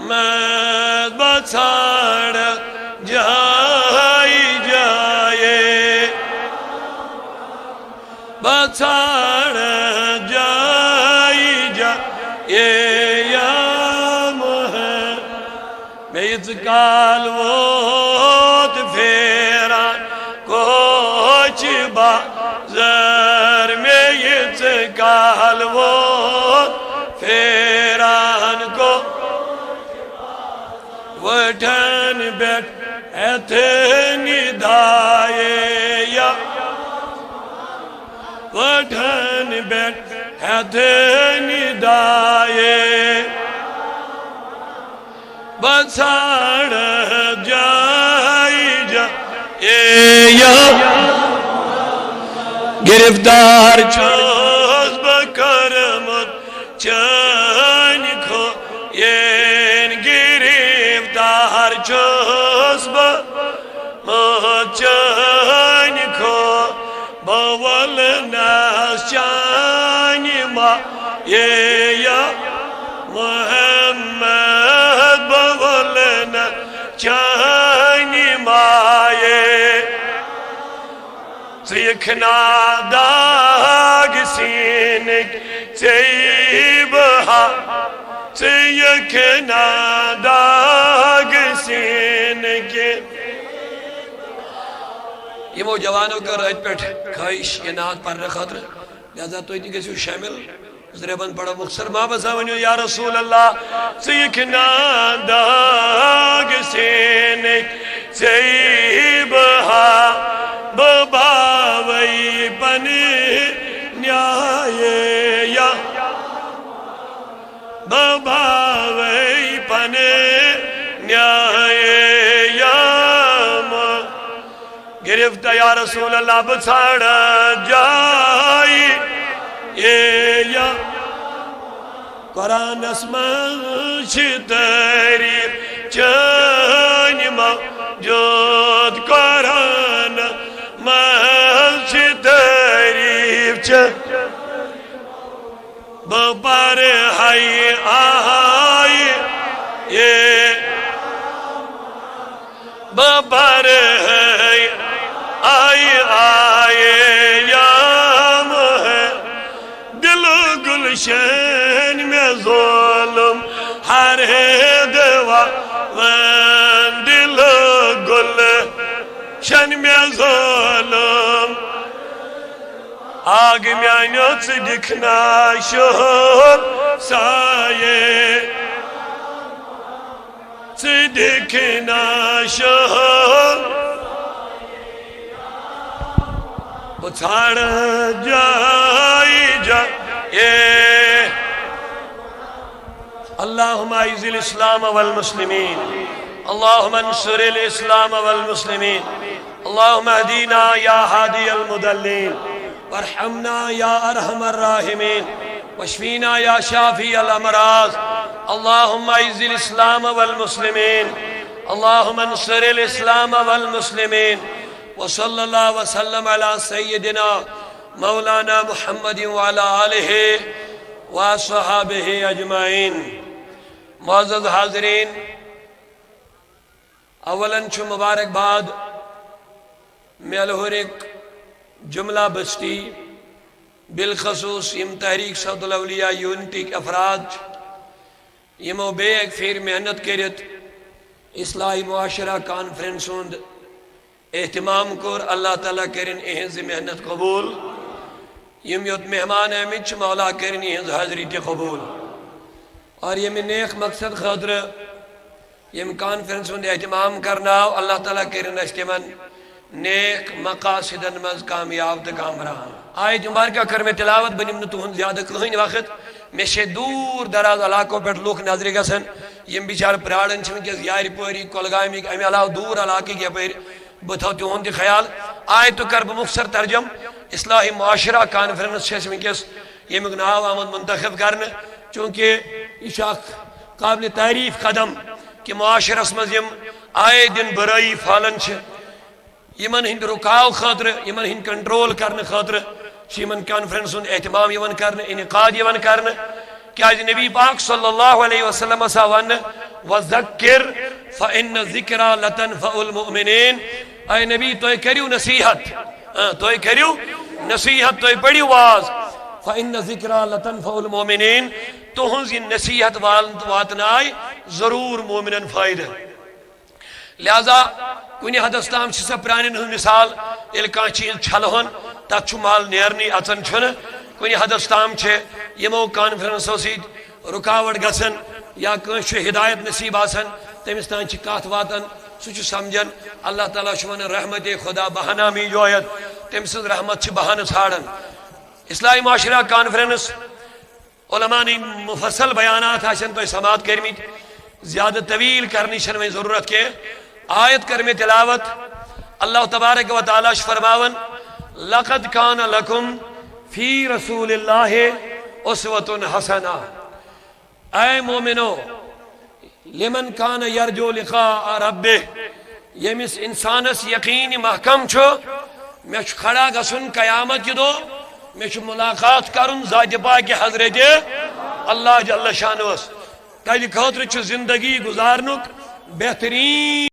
میں بچھاڑ جائی جائے بچھاڑ جائی جائے یا محمد میں اتقال ووت پھیران کوچ بازار میں اتقال ووت پھیران کو وٹھن بیٹھ ایتھنی دائے یا وٹھن بیٹھ ایتھنی دائے بچھاڑ جائی جائے یا گرفتار چھوز بکرمت چین کھو ین گرفتار چھوز بکرمت چین کھو بول ناس چین ما یہ یا محمد بول ناس چین مائے سیکھنا داگ سینک سیبہا سیکھنا داگ سینک یہ وہ جوانوں کا رائٹ پیٹھ خواہش یہ نات پر خاطر لہذا تو اتنی کسی شامل ضرباً پڑھا مختصر ماں بساونیو یا رسول اللہ سیکھنا داگ سینک سیبہا بباوی پنی نیائے یا بباوی پنی نیائے یا گرفت یا رسول اللہ بچھاڑ جائی یا قرآن اسمان شتریف چین موجود قرآن شتریف چین بپر ہائی آئی بپر ہائی آئی یا دل گلشن میں ظلم ہر دوا دل گلشن میں ظلم آگ میانیت سے دکھنا شہر سائے سے دکھنا شہر بچھاڑ جائی جائے اللہم اعز الاسلام والمسلمین اللہم انصر الاسلام والمسلمین اللہم اہدینا یا ہادی المدلین وارحمنا یا ارحم الراحمین واشفینا یا شافی الامراض اللہم اعز الاسلام والمسلمین اللہم انصر الاسلام والمسلمین وصلی اللہ وسلم علی سیدنا مولانا محمد وعلی آلہ وصحابہ اجمعین معزز حاضرین اولاً چھو مبارک بعد میلہورک جملہ بستی بالخصوص یم تحریک صوت الاولیاء یونٹی کے افراد یمو بے ایک پھر محنت کرت اصلاحی معاشرہ کانفرنس ہوند اہتمام کر اللہ تعالیٰ کرن اہنز محنت قبول یم یوت مہمان احمد مولا کرن اہنز حضریت قبول اور یم نیک مقصد خاطر یم کانفرنس ہوند اہتمام کرنا اللہ تعالیٰ کرن استمن نیک مقاصدن مز کامیاب تک کامران آیت مبارکہ کر میں تلاوت بنیم نتوہن زیادہ کہیں وقت میں سے دور دراز علاقوں پر لوگ ناظری گسن یم بیچار پرارن چھن کہ یاری پوری کولگامی امی علاوہ دور علاقے کے پر بتاؤ تیون دی خیال آیت تو کر بمختصر ترجم اصلاحی معاشرہ کانفرنس چھس ونکس یمیک ناو آمد منتخب کرنے چونکہ یہ قابل تعریف قدم کہ معاشرس مز یم آئے دن برائی پھالن چھ یمن ہند رکاو خاطر یمن ہند کنٹرول کرنے خاطر یمن کانفرنس اہتمام یمن کرنے انعقاد یمن کرنے کہ نبی پاک صلی اللہ علیہ وسلم سا ون وذکر فإن الذکرى لتنفع المؤمنین. اے نبی تو کریو نصیحت، تو کریو نصیحت، تو پڑھیو واز. فإن الذکرى لتنفع المؤمنین، تہنز یہ نصیحت واتنائے ضرور مومنن فائدہ. لہذا کنی حدس تام سا پرانین ہن مثال یل کان چیز چھلہن تک چھ مال نیرنی اچن چھن. کنی حدس تام یمو کانفرنسو سید رکاوٹ گسن یا کنس ہدایت نصیب آسن تمس تان کت واتن سہ سمجھن اللہ تعالیٰ ون رحمت خدا بہانہ می جویت تم سن رحمت بہانہ ژھانڈن. اصلاحی معاشرہ کانفرنس علماء نے مفصل بیانات آسن تو سماعت کرمت، زیادہ طویل کرنی چھن وۄنۍ ضرورت کی. آیت کر میں تلاوت. اللہ تبارک و تعالیٰ فرماون لقد کان لکم فی رسول اللہ اسوۃ حسنہ. اے مومنو لمن کان یرجو لقاء ربہ، یمس انسانس یقین محکم چھو میں کھڑا گسن قیامت کی دو، میں ملاقات کرن ذات پاک حضرت اللہ جل شانوس. تیل خاطر چھ زندگی گزارنک بہترین